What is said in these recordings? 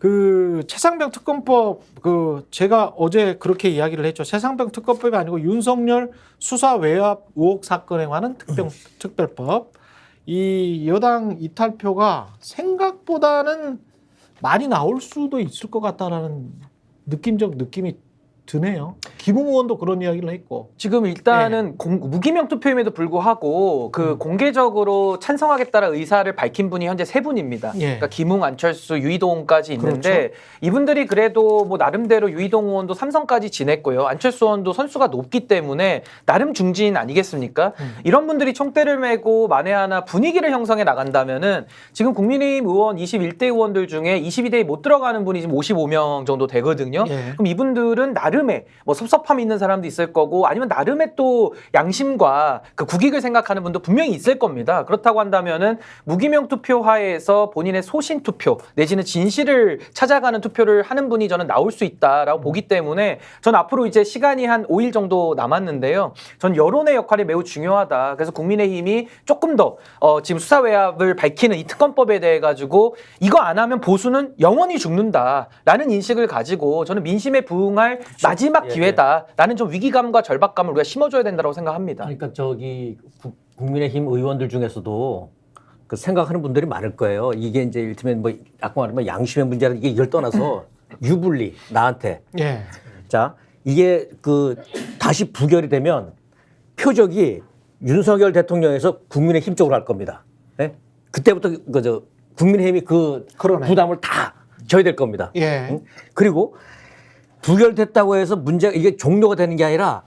그 최상병 특검법 제가 어제 그렇게 이야기를 했죠. 최상병 특검법이 아니고 윤석열 수사 외압 의혹 사건에 관한 특별법. 이 여당 이탈표가 생각보다는 많이 나올 수도 있을 것 같다라는 느낌이 드네요. 김웅 의원도 그런 이야기를 했고. 지금 일단은 무기명 투표임에도 불구하고 그 공개적으로 찬성하겠다는 의사를 밝힌 분이 현재 3분입니다. 그러니까 김웅, 안철수, 유이동까지 있는데 그렇죠. 이분들이 그래도 뭐 나름대로 유이동 의원도 삼선까지 지냈고요. 안철수 의원도 선수가 높기 때문에 나름 중진 아니겠습니까? 이런 분들이 총대를 메고 만에 하나 분위기를 형성해 나간다면은 지금 국민의힘 의원 21대 의원들 중에 22대에 못 들어가는 분이 지금 55명 정도 되거든요. 그럼 이분들은 나름의 뭐 섭섭함이 있는 사람도 있을 거고 아니면 나름의 또 양심과 그 국익을 생각하는 분도 분명히 있을 겁니다. 그렇다고 한다면은 무기명 투표 하에서 본인의 소신 투표 내지는 진실을 찾아가는 투표를 하는 분이 저는 나올 수 있다라고 보기 때문에 전 앞으로 이제 시간이 한 5일 정도 남았는데요. 전 여론의 역할이 매우 중요하다. 그래서 국민의힘이 조금 더 지금 수사 외압을 밝히는 이 특검법에 대해 가지고 이거 안 하면 보수는 영원히 죽는다라는 인식을 가지고 저는 민심에 부응할 마지막 기회다라는 좀 위기감과 절박감을 우리가 심어줘야 된다고 생각합니다. 그러니까 저기 국민의힘 의원들 중에서도 그 생각하는 분들이 많을 거예요. 이게 이제 이를테면 뭐 아까 말한 양심의 문제라 이게 이걸 떠나서 유불리 나한테. 자 이게 그 다시 부결이 되면 표적이 윤석열 대통령에서 국민의힘 쪽으로 할 겁니다. 네? 그때부터 그저 국민의힘이 그 부담을 다 져야 될 겁니다. 응? 그리고 부결됐다고 해서 문제가 이게 종료가 되는 게 아니라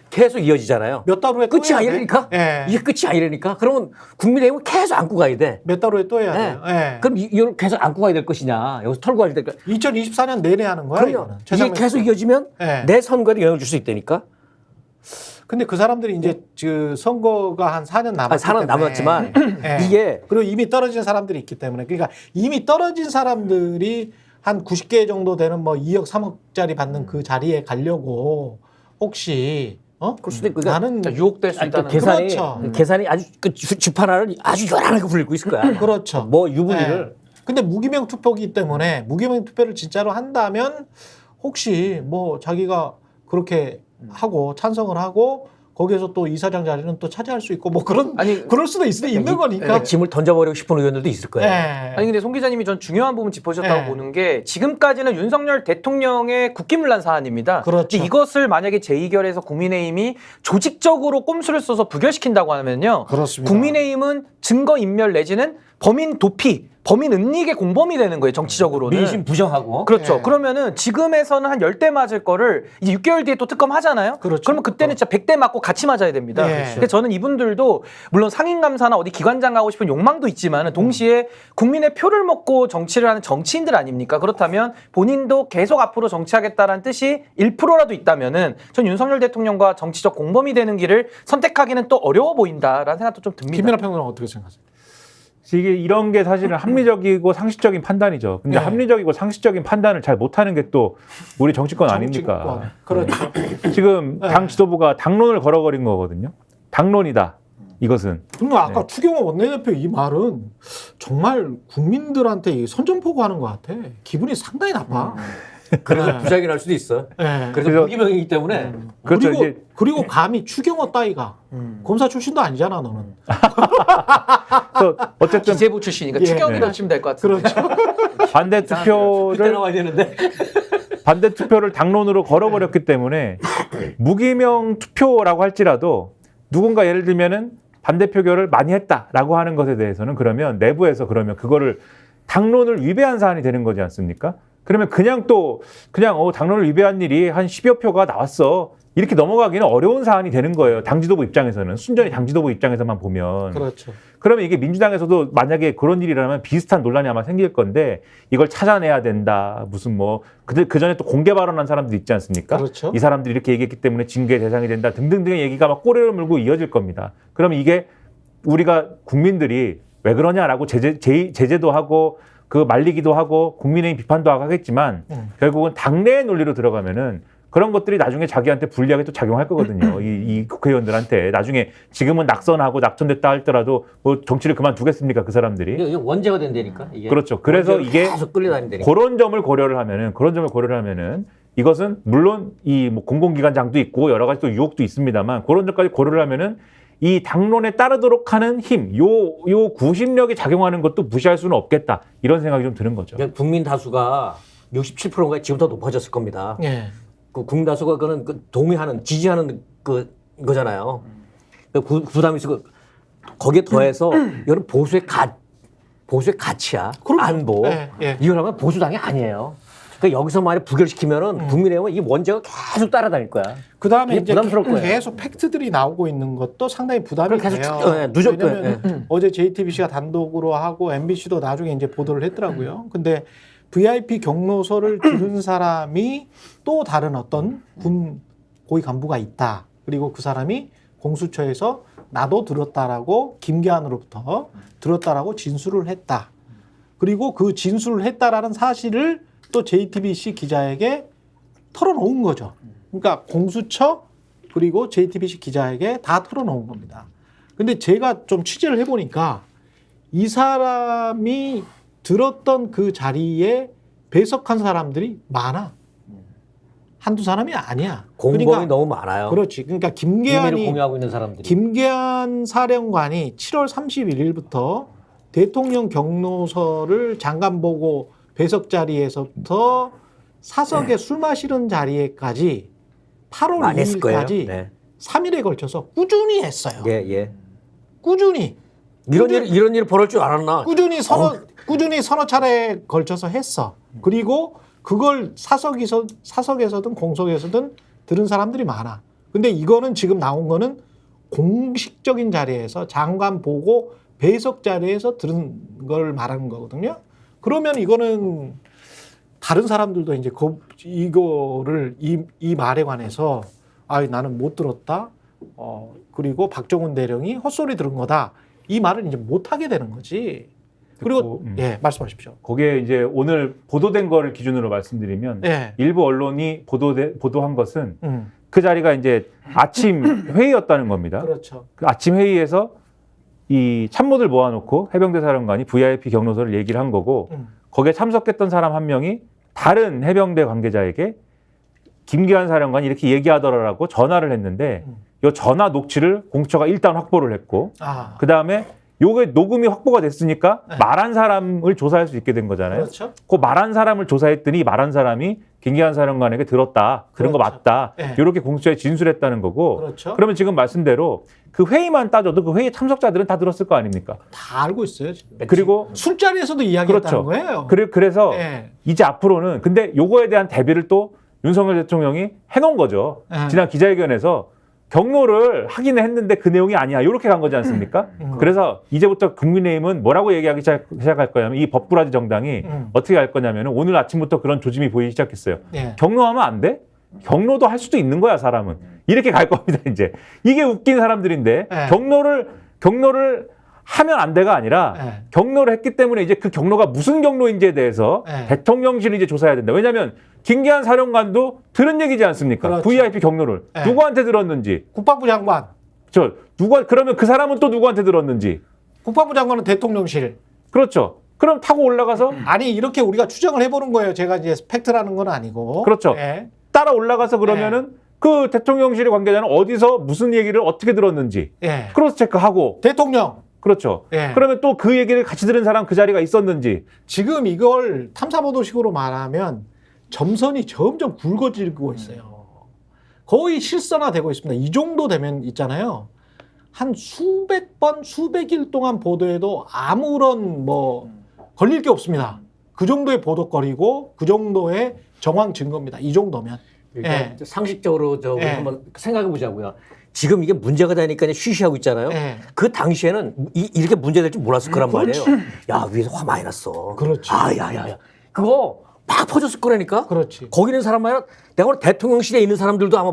계속 이어지잖아요. 몇 달 후에 끝이 아니라니까? 이게 끝이 아니라니까? 그러면 국민의힘은 계속 안고 가야 돼. 몇 달 후에 또 해야 돼요. 그럼 이걸 계속 안고 가야 될 것이냐? 여기서 털고 가야 될까? 2024년 내내 하는 거야. 그럼요. 이게 계속 이어지면 내 선거에 영향을 줄 수 있다니까? 근데 그 사람들이 이제 그 선거가 한 4년 남았기 때문에 4년 남았지만 이게 그리고 이미 떨어진 사람들이 있기 때문에 그러니까 이미 떨어진 사람들이 한 90개 정도 되는 뭐 2억, 3억짜리 받는 그 자리에 가려고 혹시 그럴 수도 있고 나는 유혹될 수 있다는 계산이 그렇죠. 계산이 아주 그 주판화를 아주 요란하게 굴리고 있을 거야. 그렇죠. 뭐 유불리를. 근데 무기명 투표기 때문에 무기명 투표를 진짜로 한다면 혹시 뭐 자기가 그렇게 하고 찬성을 하고 거기에서 또 이사장 자리는 또 차지할 수 있고 뭐 그런 그럴 수도 있는 거니까 짐을 던져버리고 싶은 의원들도 있을 거예요. 아니 근데 송 기자님이 전 중요한 부분 짚어주셨다고 보는 게 지금까지는 윤석열 대통령의 국기문란 사안입니다. 그렇죠. 이것을 만약에 재의결해서 국민의힘이 조직적으로 꼼수를 써서 부결시킨다고 하면요. 그렇습니다. 국민의힘은 증거인멸 내지는 범인 도피, 범인 은닉의 공범이 되는 거예요. 정치적으로는. 민심 부정하고. 그렇죠. 그러면은 지금에서는 한 10대 맞을 거를 이제 6개월 뒤에 또 특검 하잖아요. 그렇죠. 그러면 그때는 진짜 100대 맞고 같이 맞아야 됩니다. 근데 저는 이분들도 물론 상임감사나 어디 기관장 가고 싶은 욕망도 있지만 동시에 국민의 표를 먹고 정치를 하는 정치인들 아닙니까? 그렇다면 본인도 계속 앞으로 정치하겠다라는 뜻이 1%라도 있다면은 전 윤석열 대통령과 정치적 공범이 되는 길을 선택하기는 또 어려워 보인다라는 생각도 좀 듭니다. 김민하 평론가 어떻게 생각하세요? 이게 이런 게 사실은 합리적이고 상식적인 판단이죠. 근데 합리적이고 상식적인 판단을 잘 못하는 게 또 우리 정치권 아닙니까? 그렇죠. 지금 당 지도부가 당론을 걸어버린 거거든요. 당론이다. 이것은. 근데 아까 추경호 원내대표 이 말은 정말 국민들한테 선전포고 하는 것 같아. 기분이 상당히 나빠. 그래서 부작용이 날 수도 있어. 그래서 무기명이기 때문에. 그렇죠. 그리고 감히 추경호 따위가 검사 출신도 아니잖아 너는. 어쨌든 기재부 출신이니까 추경이라고 하시면 될 것 같은데. 그렇죠. 반대 투표를 나와야 되는데. 반대 투표를 당론으로 걸어버렸기 때문에 무기명 투표라고 할지라도 누군가 예를 들면은 반대 표결을 많이 했다라고 하는 것에 대해서는 그러면 내부에서 그러면 그거를 당론을 위배한 사안이 되는 거지 않습니까? 그러면 그냥 당론을 위배한 일이 한 10여 표가 나왔어. 이렇게 넘어가기는 어려운 사안이 되는 거예요. 당 지도부 입장에서는. 순전히 당 지도부 입장에서만 보면. 그렇죠. 그러면 이게 민주당에서도 만약에 그런 일이라면 비슷한 논란이 아마 생길 건데 이걸 찾아내야 된다. 무슨 뭐 그 전에 또 공개 발언한 사람도 있지 않습니까? 그렇죠. 이 사람들이 이렇게 얘기했기 때문에 징계 대상이 된다. 등등등의 얘기가 막 꼬리를 물고 이어질 겁니다. 그러면 이게 우리가 국민들이 왜 그러냐라고 제재도 하고 그 말리기도 하고 국민의힘 비판도 하고 하겠지만 결국은 당내의 논리로 들어가면은 그런 것들이 나중에 자기한테 불리하게 또 작용할 거거든요. 이 국회의원들한테. 나중에 지금은 낙선하고 낙천됐다 할더라도 뭐 정치를 그만두겠습니까? 그 사람들이. 이게 원죄가 된다니까. 이게. 그렇죠. 그래서 이게 계속 끌려다닌다니까. 그런 점을 고려를 하면은 이것은 물론 이 뭐 공공기관장도 있고 여러 가지 또 유혹도 있습니다만 그런 점까지 고려를 하면은 이 당론에 따르도록 하는 힘, 요 구심력이 작용하는 것도 무시할 수는 없겠다. 이런 생각이 좀 드는 거죠. 그러니까 국민 다수가 67%가 지금부터 높아졌을 겁니다. 예. 그 국민 다수가 그는 동의하는, 지지하는 거잖아요. 그 부담이 있어. 거기에 더해서 이건 보수의 가치야. 안보. 예, 예. 이걸 하면 보수당이 아니에요. 그러니까 여기서 만약 부결시키면은 국민의힘은 이 원죄가 계속 따라다닐 거야. 그 다음에 이게 이제 부담스러울 거예요. 계속 팩트들이 나오고 있는 것도 상당히 부담이 그걸 계속 돼요. 누적- 왜냐면 어제 JTBC가 단독으로 하고 MBC도 나중에 이제 보도를 했더라고요. 근데 VIP 경로서를 들은 사람이 또 다른 어떤 군 고위 간부가 있다. 그리고 그 사람이 공수처에서 나도 들었다라고 김계한으로부터 들었다라고 진술을 했다. 그리고 그 진술을 했다라는 사실을 또 JTBC 기자에게 털어놓은 거죠. 그러니까 공수처 그리고 JTBC 기자에게 다 털어놓은 겁니다. 근데 제가 좀 취재를 해보니까 이 사람이 들었던 그 자리에 배석한 사람들이 많아. 한두 사람이 아니야. 공범이 너무 많아요. 그렇지. 그러니까 비밀을 공유하고 있는 사람들이. 김계한 사령관이 7월 31일부터 대통령 경로서를 장관 보고 배석 자리에서부터 사석에 술 마시는 자리에까지 8월 많이 했을 거예요. 2일까지 네. 3일에 걸쳐서 꾸준히 했어요. 예. 꾸준히 이런 일 벌을 줄 알았나? 꾸준히 서너 차례에 걸쳐서 했어. 그리고 그걸 사석에서든 공석에서든 들은 사람들이 많아. 근데 이거는 지금 나온 거는 공식적인 자리에서 장관 보고 배석 자리에서 들은 걸 말하는 거거든요. 그러면 이거는 다른 사람들도 이제 이거를 이 말에 관해서 나는 못 들었다. 그리고 박정훈 대령이 헛소리 들은 거다. 이 말을 이제 못 하게 되는 거지. 그리고 예, 말씀하십시오. 거기에 이제 오늘 보도된 거를 기준으로 말씀드리면 예. 일부 언론이 보도한 것은 그 자리가 이제 아침 회의였다는 겁니다. 그렇죠. 그 아침 회의에서 이 참모들 모아놓고 해병대 사령관이 VIP 경로서를 얘기를 한 거고 거기에 참석했던 사람 한 명이 다른 해병대 관계자에게 김기한 사령관이 이렇게 얘기하더라라고 전화를 했는데 이 전화 녹취를 공수처가 일단 확보를 했고 그 다음에 요게 녹음이 확보가 됐으니까 말한 사람을 조사할 수 있게 된 거잖아요. 그렇죠. 그 말한 사람을 조사했더니 말한 사람이 김기한 사령관에게 들었다. 그런 거 그렇죠. 맞다. 네. 이렇게 공수처에 진술했다는 거고. 그렇죠. 그러면 지금 말씀대로 그 회의만 따져도 그 회의 참석자들은 다 들었을 거 아닙니까? 다 알고 있어요. 지금. 그리고 술자리에서도 이야기했다는 그렇죠. 거예요. 그래서 예. 이제 앞으로는 근데 요거에 대한 대비를 또 윤석열 대통령이 해놓은 거죠. 네. 지난 기자회견에서 경로를 하기는 했는데 그 내용이 아니야. 이렇게 간 거지 않습니까? 그래서 이제부터 국민의힘은 뭐라고 얘기하기 시작할 거냐면 이 법꾸라지 정당이 어떻게 할 거냐면 오늘 아침부터 그런 조짐이 보이기 시작했어요. 예. 경로하면 안 돼? 경로도 할 수도 있는 거야, 사람은. 이렇게 갈 겁니다, 이제. 이게 웃긴 사람들인데 네. 경로를 하면 안 돼가 아니라 네. 경로를 했기 때문에 이제 그 경로가 무슨 경로인지에 대해서 네. 대통령실이 이제 조사해야 된다. 왜냐하면 김기한 사령관도 들은 얘기지 않습니까? 그렇죠. VIP 경로를 네. 누구한테 들었는지. 국방부 장관. 그러면 그 사람은 또 누구한테 들었는지. 국방부 장관은 대통령실. 그렇죠. 그럼 타고 올라가서 아니 이렇게 우리가 추정을 해보는 거예요. 제가 이제 팩트라는 건 아니고. 그렇죠. 예. 따라 올라가서 그러면은 그 대통령실의 관계자는 어디서 무슨 얘기를 어떻게 들었는지 예. 크로스 체크하고. 대통령. 그렇죠. 예. 그러면 또 그 얘기를 같이 들은 사람 그 자리가 있었는지. 지금 이걸 탐사보도식으로 말하면 점선이 점점 굵어지고 있어요. 거의 실선화되고 있습니다. 이 정도 되면 있잖아요. 한 수백 번, 수백일 동안 보도해도 아무런 걸릴 게 없습니다. 그 정도의 보도거리고 그 정도의 정황 증거입니다. 이 정도면. 그러니까 예. 상식적으로 우리 예. 한번 생각해 보자고요. 지금 이게 문제가 되니까 쉬쉬하고 있잖아요. 예. 그 당시에는 이렇게 문제될 줄 몰랐을 거란 그렇지. 말이에요. 야, 위에서 화 많이 났어. 그렇지. 야야야. 그거 막 퍼졌을 거라니까. 그렇지. 거기 있는 사람만 내가 오늘 대통령실에 있는 사람들도 아마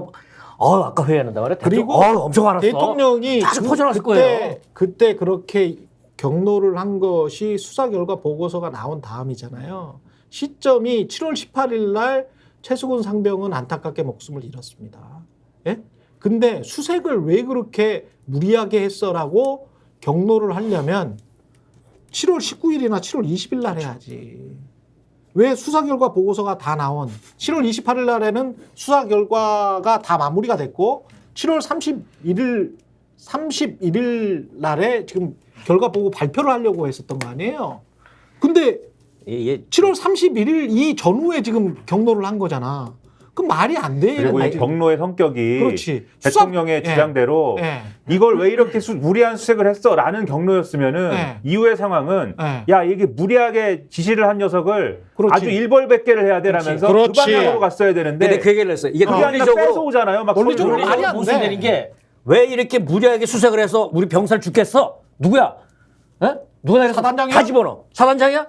아까 회의한다 말이야. 그리고 엄청 알았어. 대통령이 쫙 퍼져나왔을 거예요. 그때 그렇게 경로를 한 것이 수사 결과 보고서가 나온 다음이잖아요. 시점이 7월 18일 날 최수근 상병은 안타깝게 목숨을 잃었습니다. 예? 근데 수색을 왜 그렇게 무리하게 했어라고 경로를 하려면 7월 19일이나 7월 20일 날 해야지. 왜 수사 결과 보고서가 다 나온 7월 28일 날에는 수사 결과가 다 마무리가 됐고 7월 31일 날에 지금 결과 보고 발표를 하려고 했었던 거 아니에요. 근데 예. 7월 31일 이 전후에 지금 경로를 한 거잖아. 그럼 말이 안 돼. 그리고 이 경로의 성격이 그렇지. 대통령의 수사- 주장대로 예. 이걸 왜 이렇게 무리한 수색을 했어라는 경로였으면은 네. 이후의 상황은 네. 야 이게 무리하게 지시를 한 녀석을 그렇지. 아주 일벌백계를 해야 되라면서 그 그렇지. 방향으로 갔어야 되는데 근데 그 얘기를 했어요. 이게 그게 아니라 뺏어오잖아요. 막 논리적으로 소리 말이 안 돼. 모순되는 게 왜 이렇게 무리하게 수색을 해서 우리 병사를 죽겠어? 누구야? 에? 누가 내가 사단장이야? 다 집어넣어. 사단장이야?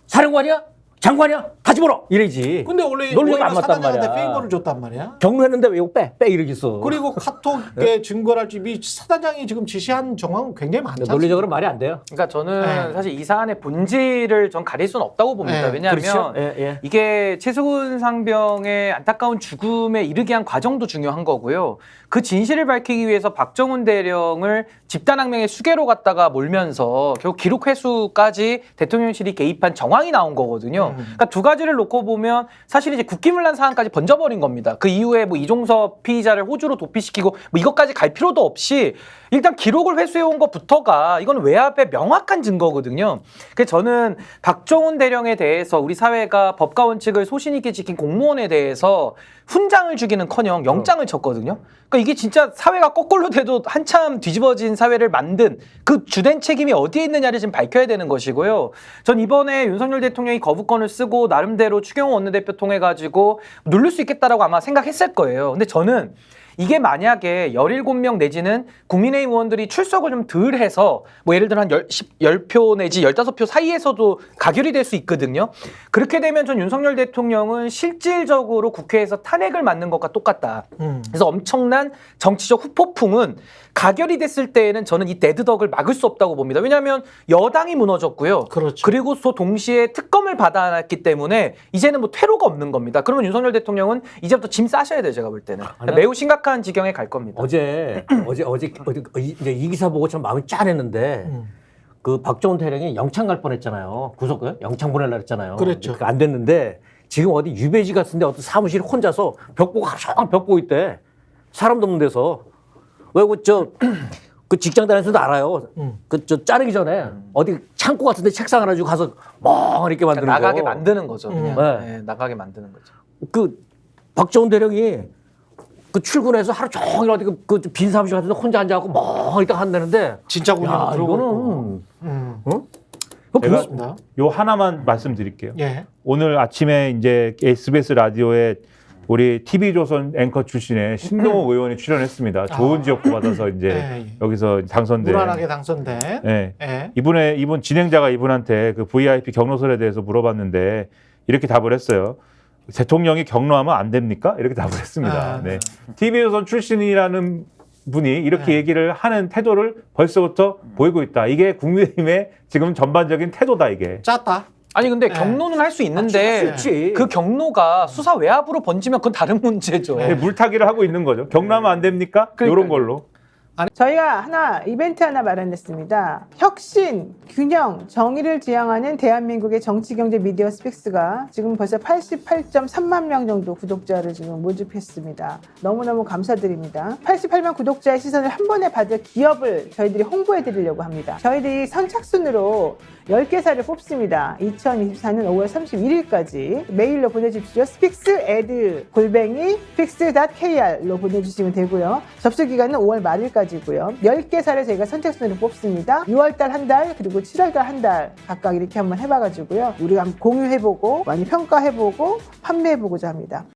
사령관이야? 장관이야? 다 집어넣어. 이래지. 근데 원래 논리가 안 맞단 사단장한테 말이야. 페이버를 줬단 말이야. 경로했는데 왜 이거 빼 이러겠어. 그리고 카톡에 증거랄 이 사단장이 지금 지시한 정황은 굉장히 많잖아. 논리적으로 말이 안 돼요. 그러니까 저는 네. 사실 이 사안의 본질을 전 가릴 수는 없다고 봅니다. 네, 왜냐하면 그렇죠? 예. 이게 최수근 상병의 안타까운 죽음에 이르게 한 과정도 중요한 거고요. 그 진실을 밝히기 위해서 박정훈 대령을 집단항명의 수계로 갖다가 몰면서 결국 기록 회수까지 대통령실이 개입한 정황이 나온 거거든요. 그러니까 두 가지를 놓고 보면 사실 이제 국기문란 사안까지 번져버린 겁니다. 그 이후에 뭐 이종섭 피의자를 호주로 도피시키고 뭐 이것까지 갈 필요도 없이 일단 기록을 회수해온 것부터가 이건 외압의 명확한 증거거든요. 그래서 저는 박정훈 대령에 대해서 우리 사회가 법과 원칙을 소신 있게 지킨 공무원에 대해서 훈장을 주기는커녕 영장을 쳤거든요. 그러니까 이게 진짜 사회가 거꾸로 돼도 한참 뒤집어진 사회를 만든 그 주된 책임이 어디에 있느냐를 지금 밝혀야 되는 것이고요. 전 이번에 윤석열 대통령이 거부권을 쓰고 나름대로 추경호 원내대표 통해 가지고 누를 수 있겠다라고 아마 생각했을 거예요. 근데 저는 이게 만약에 17명 내지는 국민의힘 의원들이 출석을 좀 덜 해서 뭐 예를 들어 한 10표 내지 15표 사이에서도 가결이 될 수 있거든요. 그렇게 되면 전 윤석열 대통령은 실질적으로 국회에서 탄핵을 맞는 것과 똑같다. 그래서 엄청난 정치적 후폭풍은 가결이 됐을 때에는 저는 이 데드덕을 막을 수 없다고 봅니다. 왜냐하면 여당이 무너졌고요. 그렇죠. 그리고 또 동시에 특검을 받아놨기 때문에 이제는 뭐 퇴로가 없는 겁니다. 그러면 윤석열 대통령은 이제부터 짐 싸셔야 돼요. 제가 볼 때는. 매우 심각한 지경에 갈 겁니다. 어제 이제 이 기사 보고 참 마음이 짠했는데 그 박정훈 대령이 영창 갈 뻔했잖아요. 영창 보내려 했잖아요. 그랬죠. 안 됐는데 지금 어디 유배지 같은데 어떤 사무실에 혼자서 벽 보고 벽 보고 있대. 사람도 없는 데서. 왜 그 직장 다니면서도 알아요. 자르기 전에 어디 창고 같은데 책상 하나 주고 가서 멍 이렇게 만드는 거. 나가게 만드는 거죠. 그냥. 네. 네, 나가게 만드는 거죠. 그 박정훈 대령이 그 출근해서 하루 종일 어디 그 빈 사무실 같은데 혼자 앉아갖고 멍 있다가 한다는데 진짜 군인 야, 들어오고. 이거는 그거 제가 보겠습니다. 요 하나만 말씀드릴게요. 예. 오늘 아침에 이제 SBS 라디오에 우리 TV조선 앵커 출신의 신동호 의원이 출연했습니다. 좋은 지역구 받아서 이제 예. 여기서 당선된. 무난하게 당선된. 예. 예. 이분 진행자가 이분한테 그 VIP 경로설에 대해서 물어봤는데 이렇게 답을 했어요. 대통령이 경로하면 안 됩니까? 이렇게 답을 했습니다. 아. 네. TV조선 출신이라는 분이 이렇게 네. 얘기를 하는 태도를 벌써부터 보이고 있다. 이게 국민의힘의 지금 전반적인 태도다 이게. 짰다. 아니 근데 네. 경로는 할 수 있는데 할수 있지. 그 경로가 수사 외압으로 번지면 그건 다른 문제죠. 네. 물타기를 하고 있는 거죠. 경로하면 안 됩니까? 그러니까요. 이런 걸로. 저희가 이벤트 하나 마련했습니다. 혁신, 균형, 정의를 지향하는 대한민국의 정치, 경제, 미디어 스픽스가 지금 벌써 88.3만 명 정도 구독자를 지금 모집했습니다. 너무너무 감사드립니다. 88만 구독자의 시선을 한 번에 받을 기업을 저희들이 홍보해 드리려고 합니다. 저희들이 선착순으로 10개사를 뽑습니다. 2024년 5월 31일까지 메일로 보내주십시오. spixed@fix.kr로 보내주시면 되고요. 접수 기간은 5월 말일까지고요. 10개사를 저희가 선착순으로 뽑습니다. 6월달 한 달, 그리고 7월달 한 달 각각 이렇게 한번 해봐가지고요. 우리가 한번 공유해보고 많이 평가해보고 판매해보고자 합니다.